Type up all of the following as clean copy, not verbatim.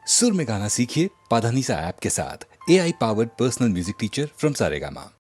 सुर में गाना सीखिए पाधानीसा ऐप के साथ। AI powered personal music teacher from Saregama.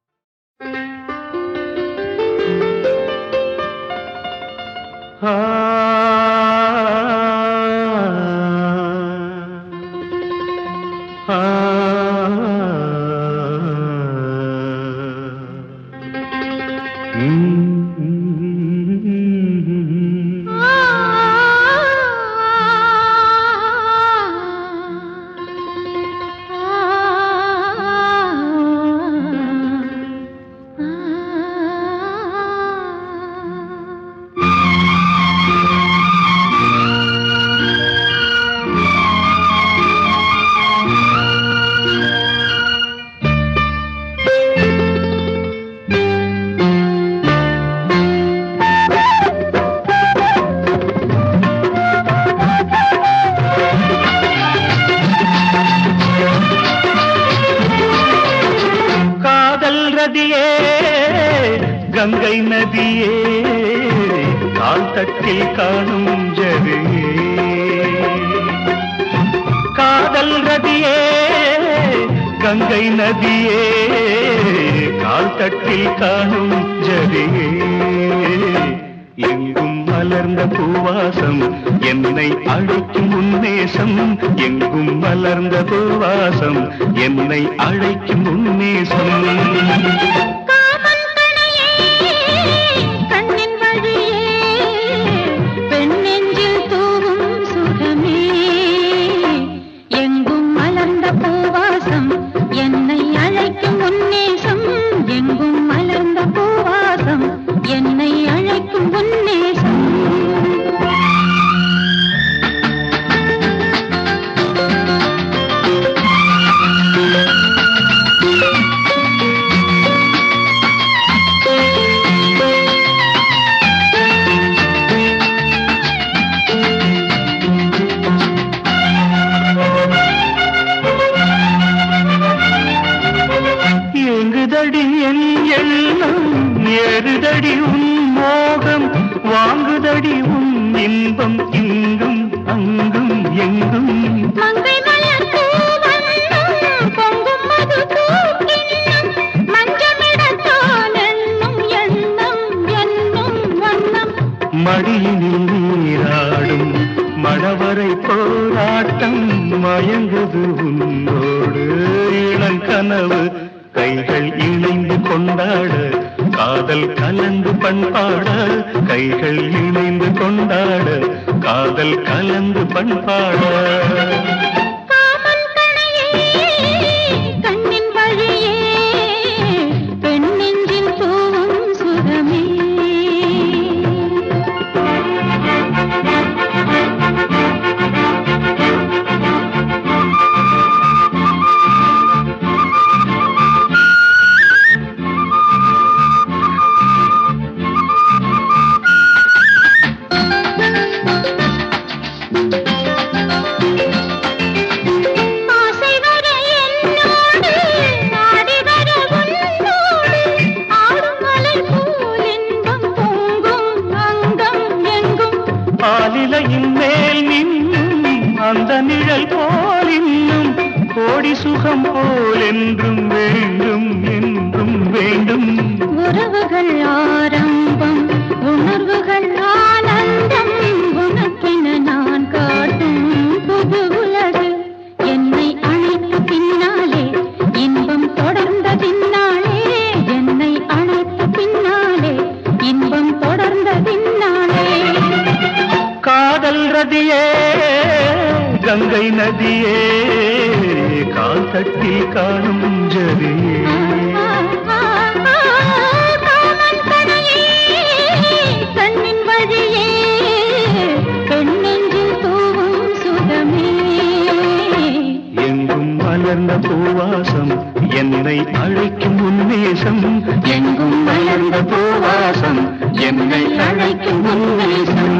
Gangai நதியே கால் தட்டில் காணும் ஜரியே காதல் ரதியே கங்கை நதியே கால் தட்டில் காணும் ஜரியே எங்கும் மலர்ந்த பூவாசம் என்னை அழைக்கும் உன்னேசம் எங்கும் மலர்ந்த பூவாசம் என்னை அழைக்கும் உன்னேசம் ஏறுதடி உன் மோகம் வாங்குதடி உன் இன்பம் இங்கும் அங்கும் எங்கும் மங்கை மலர் பூவண்ணம் பொங்கும் மது தூக்கின்னம் மஞ்சமிடத்தான் எண்ணும் எண்ணம் என்னும் வண்ணம் மடியினில் நீராடும் மணவரை போராட்டம் மயங்குது உன்னோடு இளங்கனவு கைகள் இணைந்து கொண்டாட காதல் கலந்து பண்பாட கைகள் இணைந்து கொண்டாட காதல் கலந்து பண்பாட கண்ணின் வழியே பெண் நெஞ்சில் தூவும் சுகமே ஆலிலையின் மேல் நின்னும் அந்த நிழல் போல் இன்னும் கோடி சுகம் போல் என்றும் வேண்டும் என்றும் வேண்டும் உறவுகள் ஆரம்பம் உணர்வுகள் ஆனந்தம் உனக்கென நான் காட்டும் புது உலகு என்னை அணைத்த பின்னாலே இன்பம் தொடர்ந்த பின்னாலே என்னை அணைத்த பின்னாலே இன்பம் தொடர்ந்த பின்னாலே காதல் ரதியே கங்கை நதியே கால் தட்டில் காணும் ஜரியே கண்ணின் வழியே பெண் நெஞ்சில் தூவும் சுகமே எங்கும் மலர்ந்த பூவாசம் என்னை அழைக்கும் உன்னேசம் எங்கும் மலர்ந்த பூவாசம் என்னை அழைக்கும் உன்னேசம்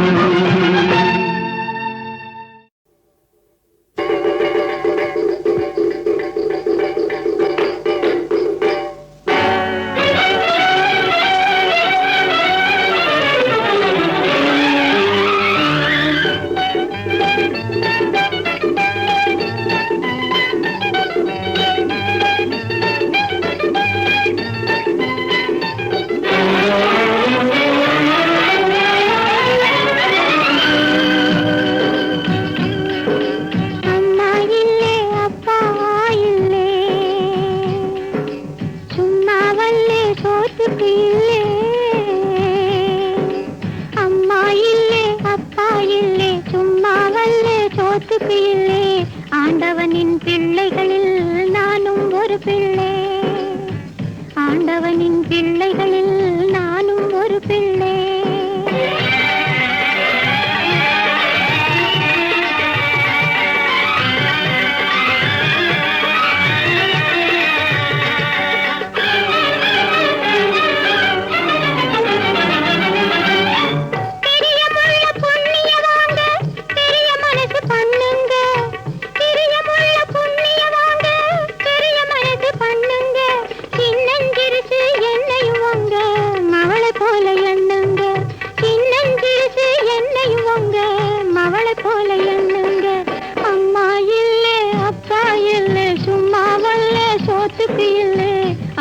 ஆண்டவனின் பிள்ளைகளில் நானும் ஒரு பிள்ளை, ஆண்டவனின் பிள்ளைகளில் நானும் ஒரு பிள்ளை.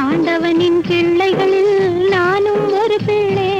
ஆண்டவனின் பிள்ளைகளில் நானும் ஒரு பிள்ளை.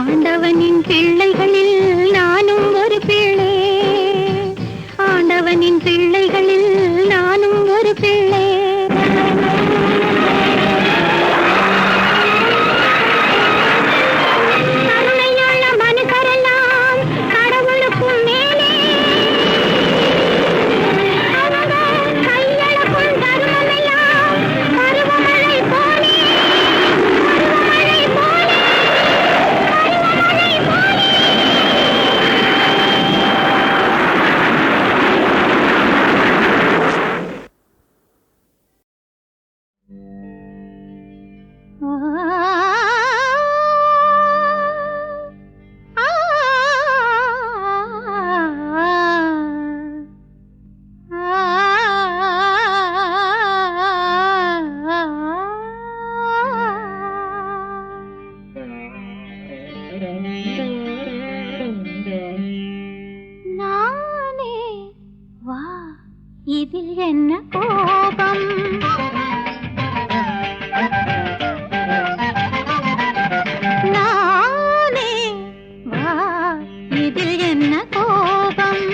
ஆண்டவனின் பிள்ளைகளில் நானும் ஒரு பிள்ளை, ஆண்டவனின் பிள்ளைகளில் நானும் ஒரு பிள்ளை. கருணையுள்ள மனுஷரெல்லாம் கடவுளுக்கும் மேலே, கையளக்கும் தர்மமெல்லாம் பருவமழை போலே, பருவமழை போலே. நானே வா, இதில் என்ன கோபம்? நானே வா, இதில் என்ன கோபம்?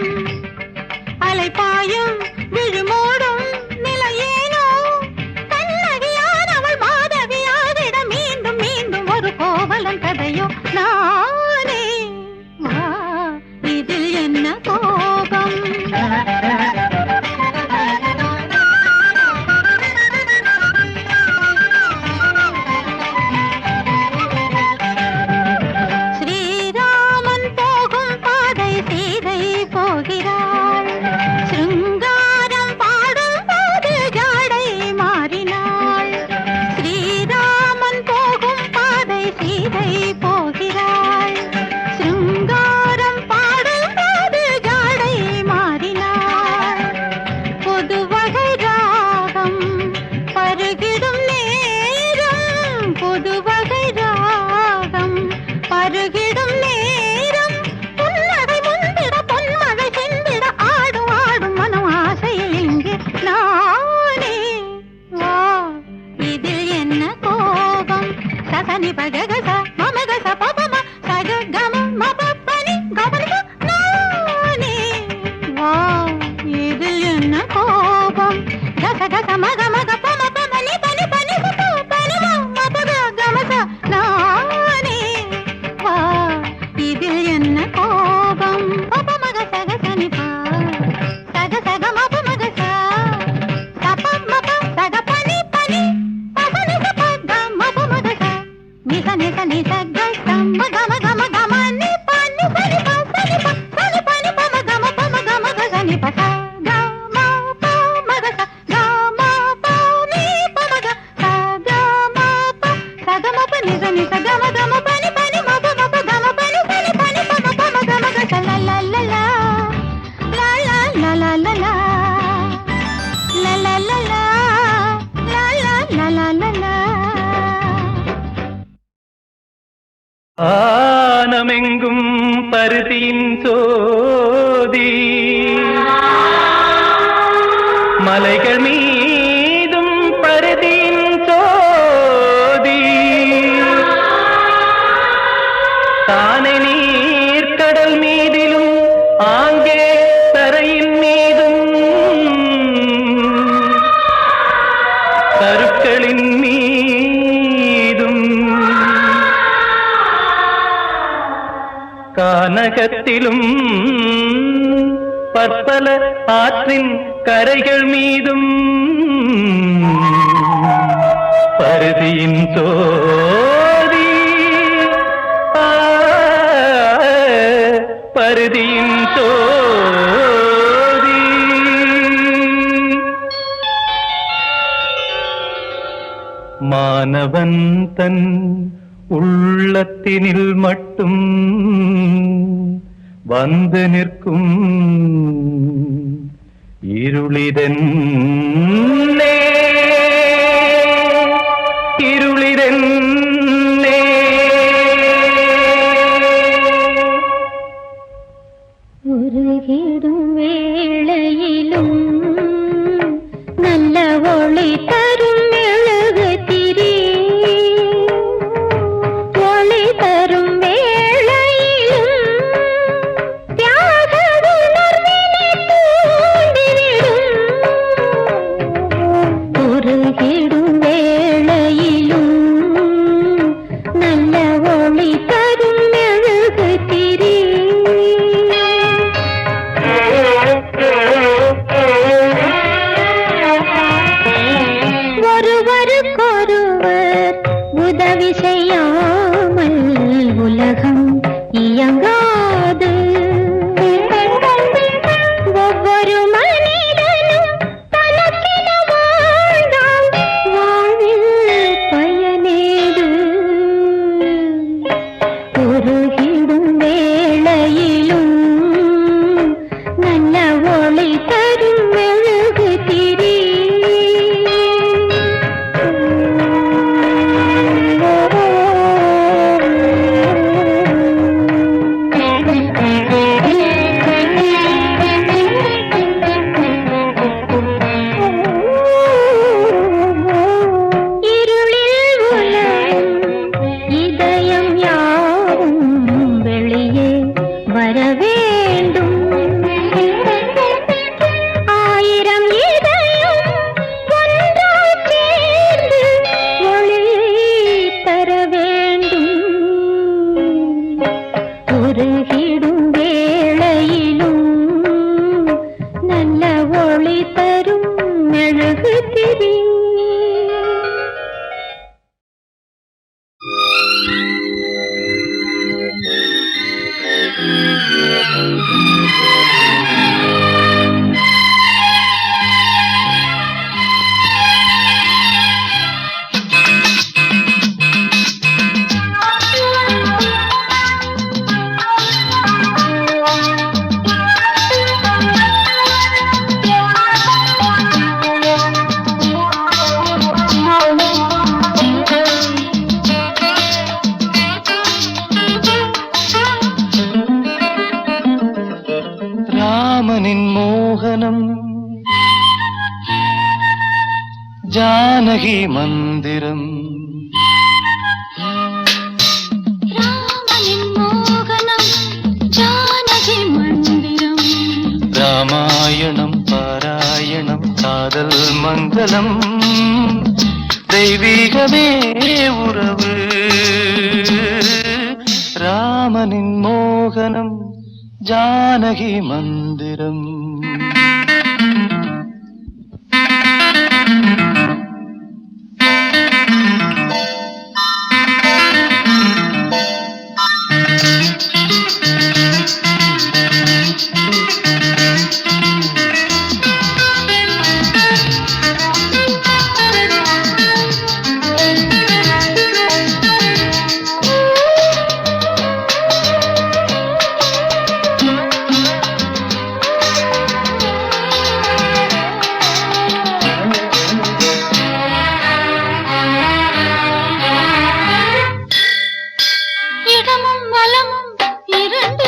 அலைபாயும் விழுமோடும் நிலையேனோ, கண்ணகியானவள் மாதவியாகிட மீண்டும் மீண்டும் ஒரு கோவலன் கதையோ. நானே வா, இதில் என்ன கோபம்? ஸ்ரீராமன் போகும் பாதை சீதை போகிறாள், சிருங்காரம் பாடும் போது ஜாடை மாறினாள். ஸ்ரீராமன் போகும் பாதை சீதை போகிறாள், சிருங்காரம் பாடும் போது ஜாடை மாறினாள். புது வகை ராகம் பருகிடும் நேரம், புது வகை ராகம் பருகிடும் நேரம், புன்னகை முந்திட பொன்மழை சென்றிட ஆடும் ஆடும் மனம் ஆசையில் இங்கே. நானே வா, இதில் என்ன கோபம்? சசனி பககச மமகச பபம சக கம மபப்பனி கபனிக. நானே வா, இதில் என்ன கோபம்? கச கச மக மக பம பமனி பனி பனி பப பனி மபக கமச. நானே வா, இதில் என்ன கோபம்? பப மக சக சனி பா சக சக மப மக சா சப மப சக பனி பனி பசனி சப க மப மக சா நிச நிச பருதியின் சோதி மலைகள் மீதும் பருதியின் சோதி தானே நீர்க்கடல் மீதிலும் ஆங்கே தரையின் மீதும் கருக்களின் மீதும் கானகத்திலும் பற்பல ஆற்றின் கரைகள் மீதும் பருதியின் சோதி பருதியின் சோதி மானவன் தன் உள்ளத்தினில் மட்டும் வந்து நிற்கும் இருளிதென்னே இருளிதென்னே உருகிடும் வேளையிலும் நல்ல ஒளி தரும் மெழுகுதிரி ஒளி தரும் வேளையிலும் தியாக உணர்வினை தூண்டிவிடும் உருகிடும் வேளையிலும் நல்ல ஒளி தரும் மெழுகுதிரி ஒருவருக்கொருவர் உதவி செய்யாமல் உலகம் இயங்காது ஒவ்வொரு மனிதனும் தனக்கென வாழ்ந்தால் வாழ்வில் பயனேது உருகிடும் வேளையிலும் நல்ல ஒளி தரும் மெழுகுதிரி இருளில் உலகும் இதயம் யாவும் வெளியே வர வேண்டும் ஆயிரம் இதயம் ஒன்றாய் சேர்ந்து ஒளி தர வேண்டும் உருகிடும் வேளையிலும் நல்ல ஒளி தரும் மெழுகுதிரி ராமனின் மோகனம் ஜானகி மந்திரம் ராமனின் மோகனம் ஜானகி மந்திரம் ராமாயணம் பாராயணம் காதல் மங்களம் தெய்வீகமே உறவு ராமனின் மோகனம் ஜானகி மந்திரம் இடமும் வலமும் இரண்டு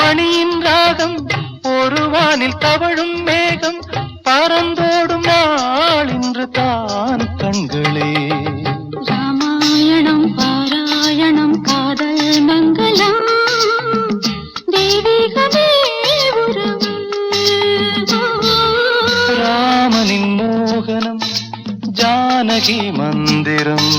மணியின் ராகம் ஒரு வானில் தவழும் மேகம் பறந்தோடும் நாள் இன்று தான் கண்களே. ராமாயணம் பாராயணம் காதல் மங்களம் தெய்வீகமே உறவு. ராமனின் மோகனம் ஜானகி மந்திரம்.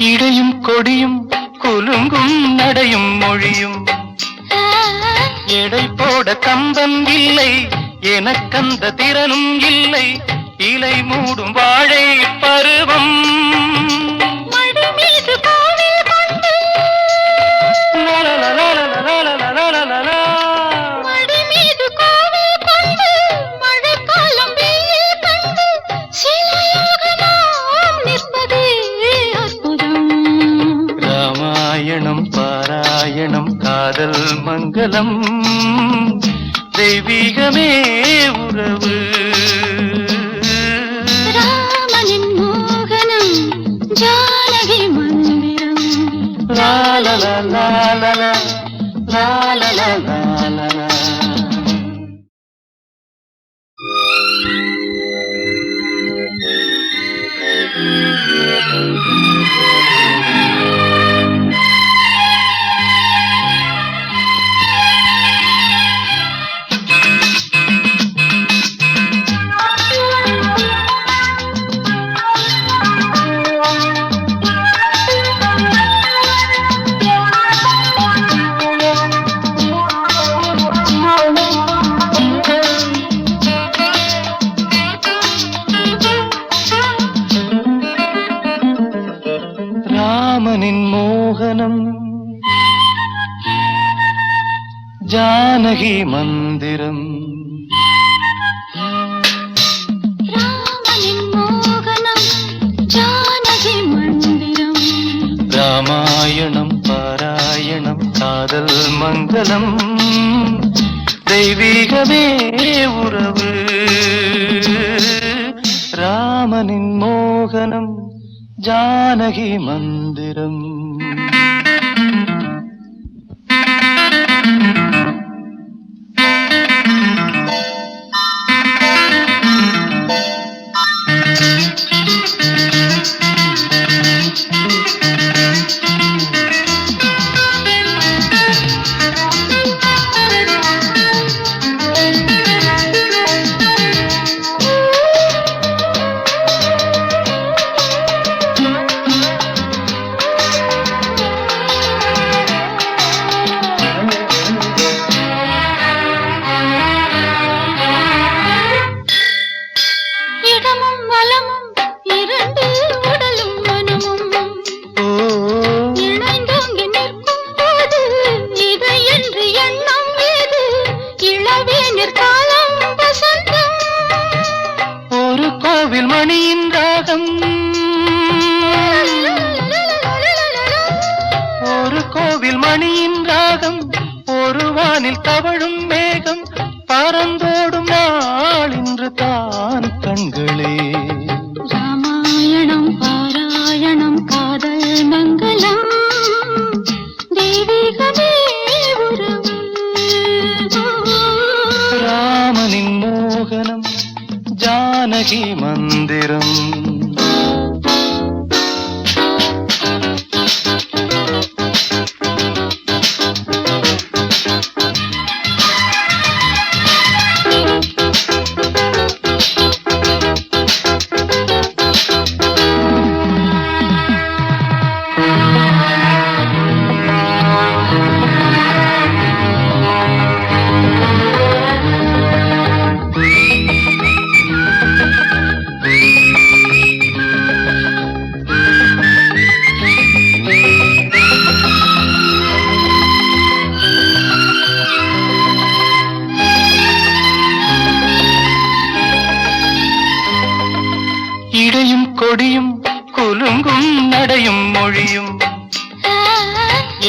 இடையும் கொடியும் குலுங்கும் நடையும் மொழியும் எடை போட கம்பம் இல்லை எனக்கந்த திறனும் இல்லை. இலை மூடும் வாழை பருவம் ராமாயணம் பாராயணம் காதல் மங்களம் தெய்வீகமே உறவு. ராமனின் மோகனம் ஜானகி மந்திரம். லாலலா லாலலா லாலலா லாலலா. ராமனின் மோகனம் ஜானகி மந்திரம். ராமனின் மோகனம் ஜானகி மந்திரம். ராமாயணம் பாராயணம் காதல் மங்களம் தெய்வீகமே உறவு. ராமனின் மோகனம் ஜானகி மந்திரம். மணியின் ராகம் ஒரு வானில் தவழும் மேகம் பறந்தோடும் நாள் இன்று தான் கண்களே. ராமாயணம் பாராயணம் காதல் மங்களம் தெய்வீகமே உறவு. ராமனின் மோகனம் ஜானகி மந்திரம்.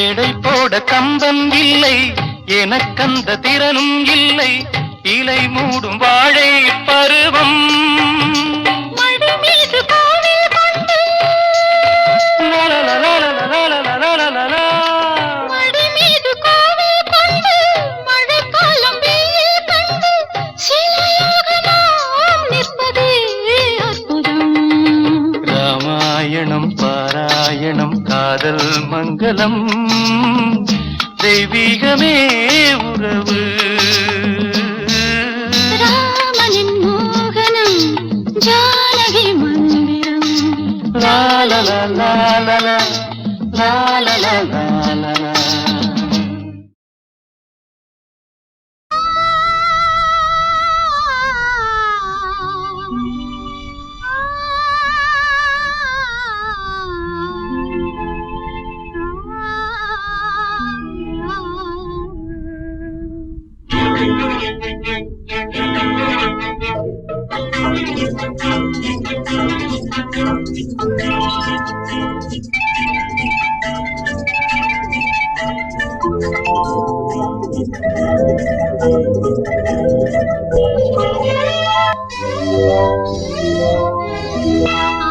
எடை போட கம்பம் இல்லை, எனக்கந்த திறனும் இல்லை. இலை மூடும் வாழை பருவம் மடி மீது கோவில் கொண்டு லலலலலலலலலலலலலா. மடி மீது கோவில் கொண்டு மழைக்காலம் வெயில் கண்டு சிலையாக நாம் நிற்பதே அற்புதம். ராமாயணம் பாராயணம் காதல் மங்களம், தெய்வீகமே உறவு. ராமனின் மோகனம் ஜானகி மந்திரம். லாலலலாலலா, லாலலலாலலா.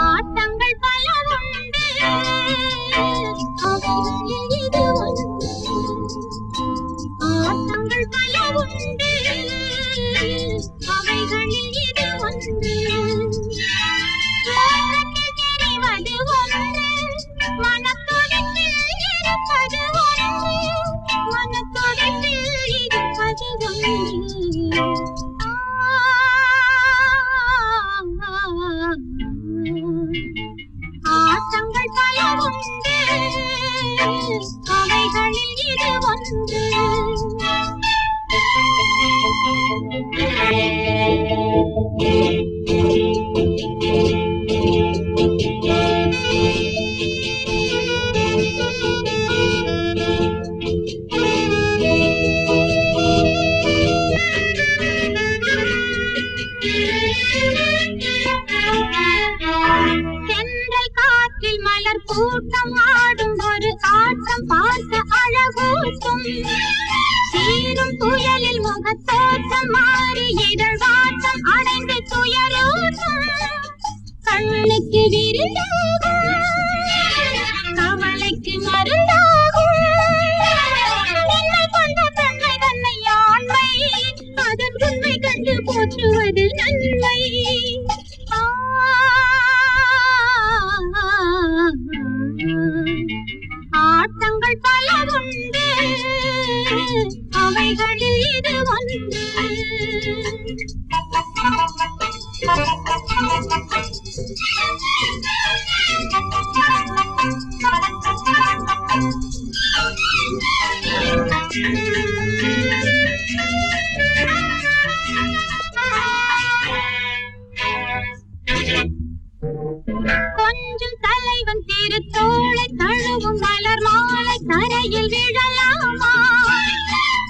ஆட்டங்கள் பல உண்டு, அவைகளில் இது ஒன்று. ஆட்டங்கள் பல உண்டு, அவைகளில் இது ஒன்று. மனத்தில் தெரிவது ஒன்று, மனத்துடிப்பில் இருப்பது ஒன்று. மனத்துடிப்பில் இருப்பது ஒன்று. ஆட்டங்கள் பல உண்டு, அவைகளில் இது ஒன்று. தென்றல் காற்றில் மலர் கூட்டம் ஆடும் ஒரு ஆட்டம் பார்க்க அழகூட்டும். சீரும் புயலில் முகத்தோட்டம் மாறி இதழ் வாட்டம் அடைந்து துயரூட்டும். கண்ணுக்கு விருந்தாகும், கவலைக்கு மருந்தாகும். என்னை கொண்ட பெண்மை தன்னை ஆண்மை, அதன் உண்மை கண்டு போற்றுவது நன்மை. ஆட்டங்கள் பல உண்டு, அவைகளில் இது ஒன்று. கொஞ்சம் தலைவன் திருத்தோளை தழுவும் மலர் மாலை தரையில் விழலாமா?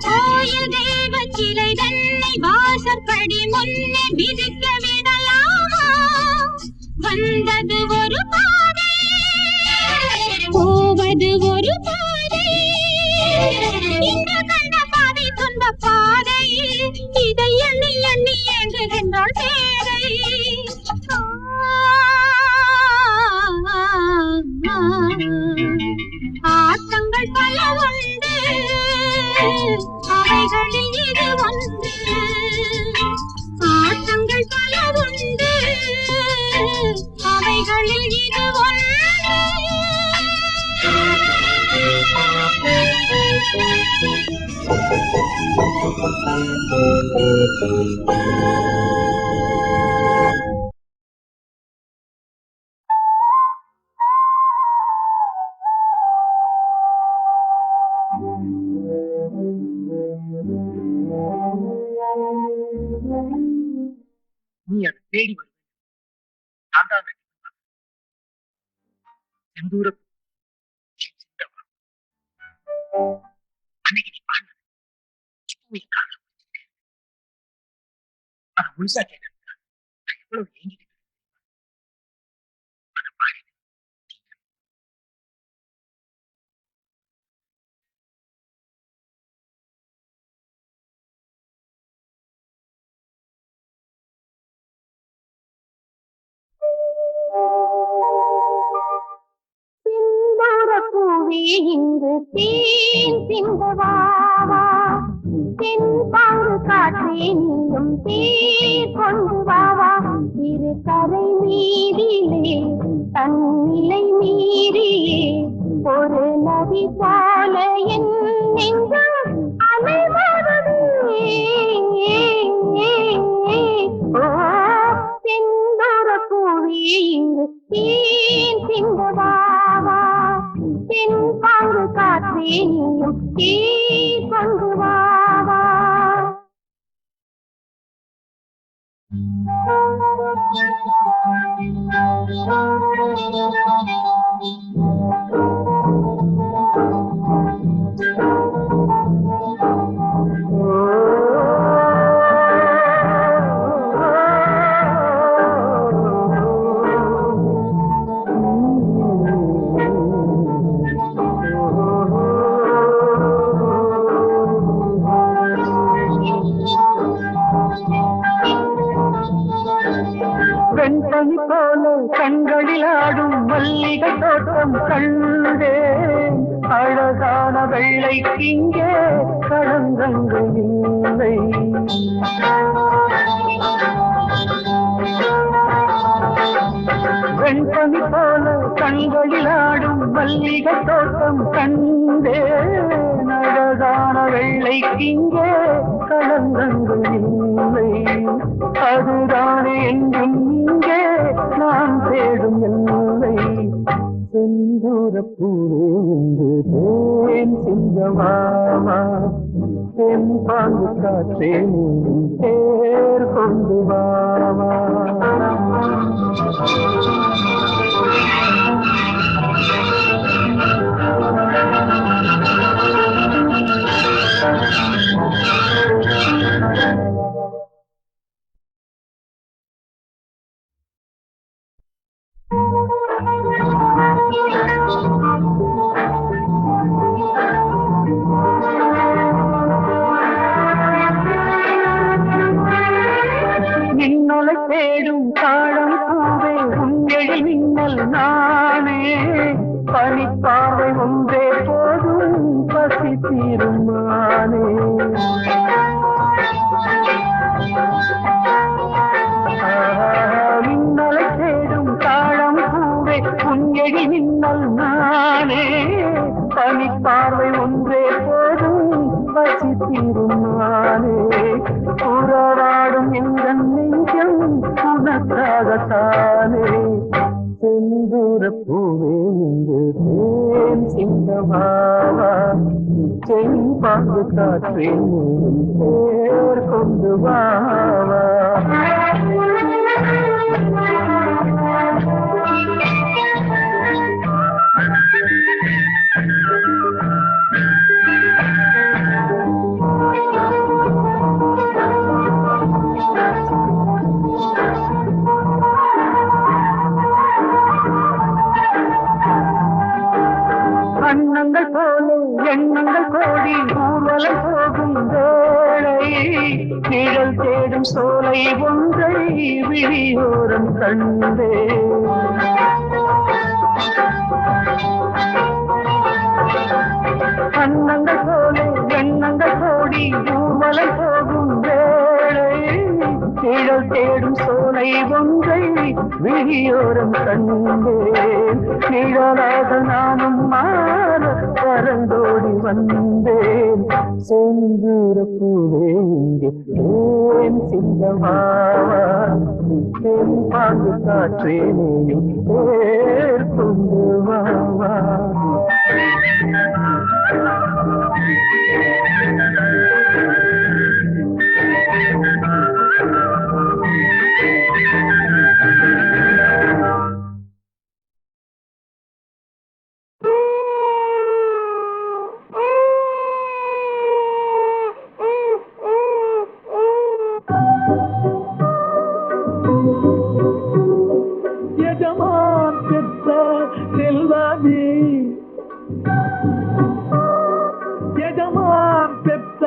கோயில் தெய்வ சிலை தன்னை வாசற்படி முன்னே விதிக்க விடலாமா? வந்தது ஒரு பாதை, போவது ஒரு பாதை. இந்த கண்ட பாதை துன்ப பாதை, இதை எண்ணி எண்ணி ஏங்குகின்றாள் பேரை. ஆட்டங்கள் பல உண்டு, அவைகளில் இது ஒன்று. ஆட்டங்கள் பல உண்டு, அவைகளில் இது ஒன்று. நீ அதை தேடி வருவேன். நான் தான் செந்தூர சித்தமா. அன்னைக்கு நீ பாடு அதை முழுசா கேட்க நான் எவ்வளவு ஏங்கிட்டு அதை பாடு. பூவே இங்கு தேன் சிந்தவாவா தென்பாங்கு காற்றே நீயும் தேர் கொண்டு வாவா இரு கரை மீதிலே தன்னிலை மீறியே ஒரு நதி போல என் நெஞ்சம் அலைவருதே செந்தூர பூவே இங்கு தேன் சிந்தவாவா தென்பாங்கு காற்றே நீயும் தேர் கொண்டு வாவா வெண்பனி போல கண்களில் ஆடும் மல்லிகை தோட்டம் கண்டே அழகான வெள்ளைக்கிங்கே களங்கங்கள் இல்லை வெண்பனி போல கண்களில் ஆடும் மல்லிகை தோட்டம் கண்டே அழகான வெள்ளைக்கிங்கே களங்கங்கள் இல்லை அதுதானே என்றும் இங்கே நான் தேடும் எல்லை செந்தூர பூவே என்று தேன் சிங்கமாமா தென் பாங்கு காற்றே தேர் கொண்டு வாமா நின்னொலை தேடும் தாழம் பூவே உங்களில் மின்னல் நானே பனிப்பாவை ஒன்றே போதும் பசி தீருமானே மின்னலை தேடும் தாழம் பூவே உங்களில் மின்னல் நானே பனிப்பாவை ஒன்றே போதும் பசி தீருமானே உறவாடும் இந்த நெஞ்சம் உனக்காகத்தானே செந்தூர பூவே இங்கு தேன் சிங்கமாவா செம்பாங்கு காற்றே தேர் கொண்டு வாவா அன்னங்கள் போல எண்ணங்கள் கோடி ஊர்வலம் போகும் வேளை நிழல் தேடும் சோலை ஒன்றை விழியோரம் கண்டே அன்னங்கள் போல எண்ணங்கள் கோடி ஊர்வலம் போகும் வேளை நிழல் தேடும் சோலை ஒன்றை விழியோரம் கண்டேன் நிழலாக நானும் மாற பறந்தோடி வந்தேன் செந்தூர பூவே இங்கே தேன் சிங்கமாவா தென் பாங்கு காற்றே நீயும் தேர் கொண்டு வாவா எஜமான் பெற்ற செல்வாதி எஜமான் பெற்ற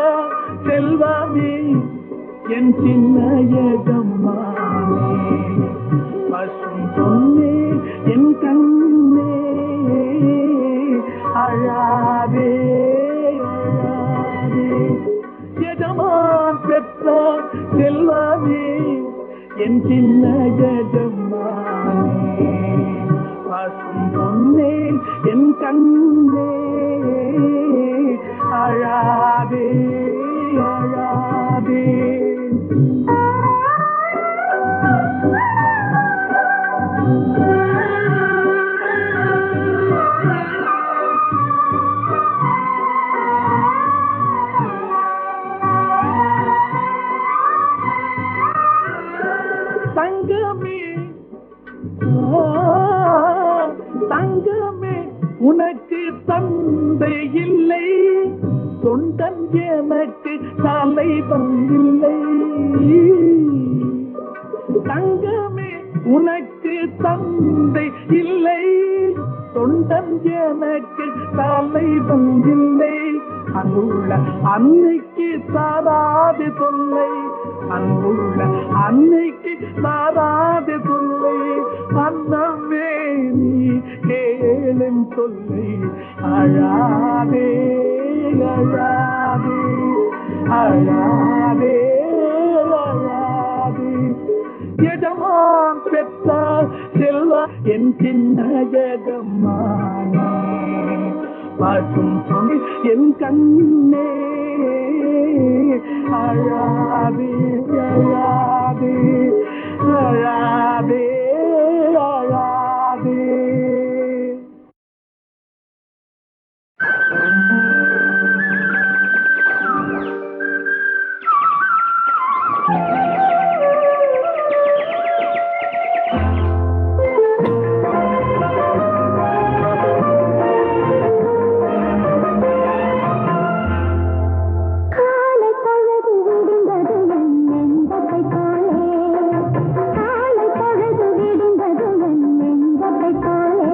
செல்வாதி என் சின்ன எஜமானே பசும் பொன்னே என் கண்ணே அழாதே அழாதே எஜமான் பெற்ற செல்வமே என் சின்ன எஜமானே பசும் பொன்னே என் கண்ணே அழாதே அழாதே தங்கமே தங்கமே உனக்கு தந்தை இல்லை தொண்டன் எனக்கு தலைவன் இல்லை தங்கமே உனக்கு தந்தை இல்லை தொண்டன் எனக்கு தலைவன் இல்லை அங்குள்ள அன்னைக்கு சாராது தொல்லை அங்குள்ள அன்னைக்கு சாராது தொல்லை அன்னமே நீ கேளும் தொல்லை அழாதே அழாதே அழாதே அழாதே எஜமான் பெற்ற செல்வ என் சின்ன எஜமானே பசும் பொன்னே என் கண்ணே அழாதே அழாதே அழாதே அழாதே காலை பொழுது விடுந்தது என் நெஞ்சத்தை போலே காலை பொழுது விடுந்தது என் நெஞ்சத்தை போலே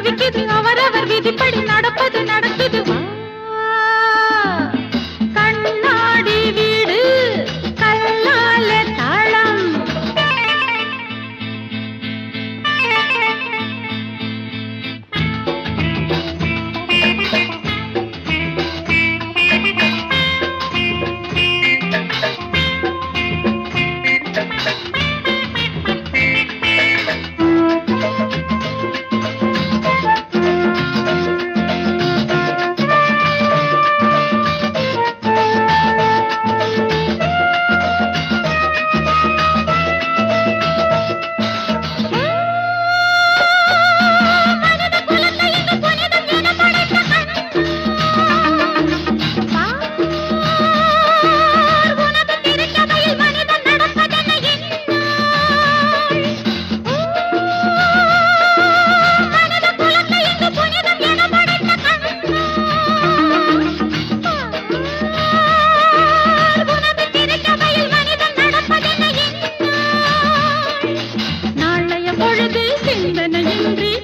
தவிக்குது அவரவர் விதிப்படி நடப்பது நடக்குது வா. கண்ணாடி வீடு கல்லால தாளம்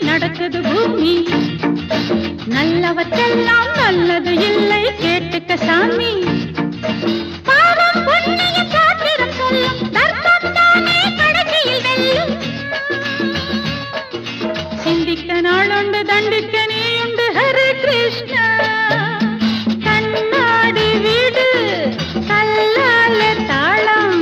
நடக்குது பூமி நல்லவற்றெல்லாம் நல்லது இல்லை கேட்டுக்க சாமி பாவம் புண்ணிய சாத்திரம் சொல்லும் தர்க்கம் தானே கடைசியில் வெல்லும் சிந்திக்க நாளுண்டு தண்டிக்க நீயுண்டு ஹரே கிருஷ்ணா கண்ணாடி வீடு கல்லால தாளம்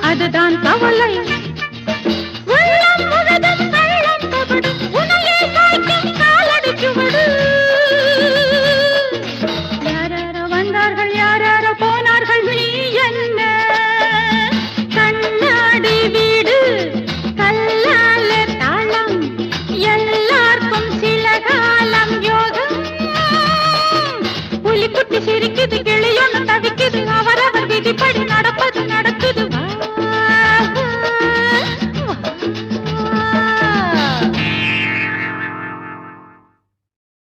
அதுதான் கவலை உள்ளம் முழுதும் கள்ளம் கபடு உனையே சாய்க்கும் காலடி சுவடு யாராரோ வந்தார்கள் யாராரோ போனார்கள் நீ என்ன கண்ணாடி வீடு கல்லால தாளம் எல்லாருக்கும் சில காலம் யோகம் புலிக்குட்டி சிரிக்க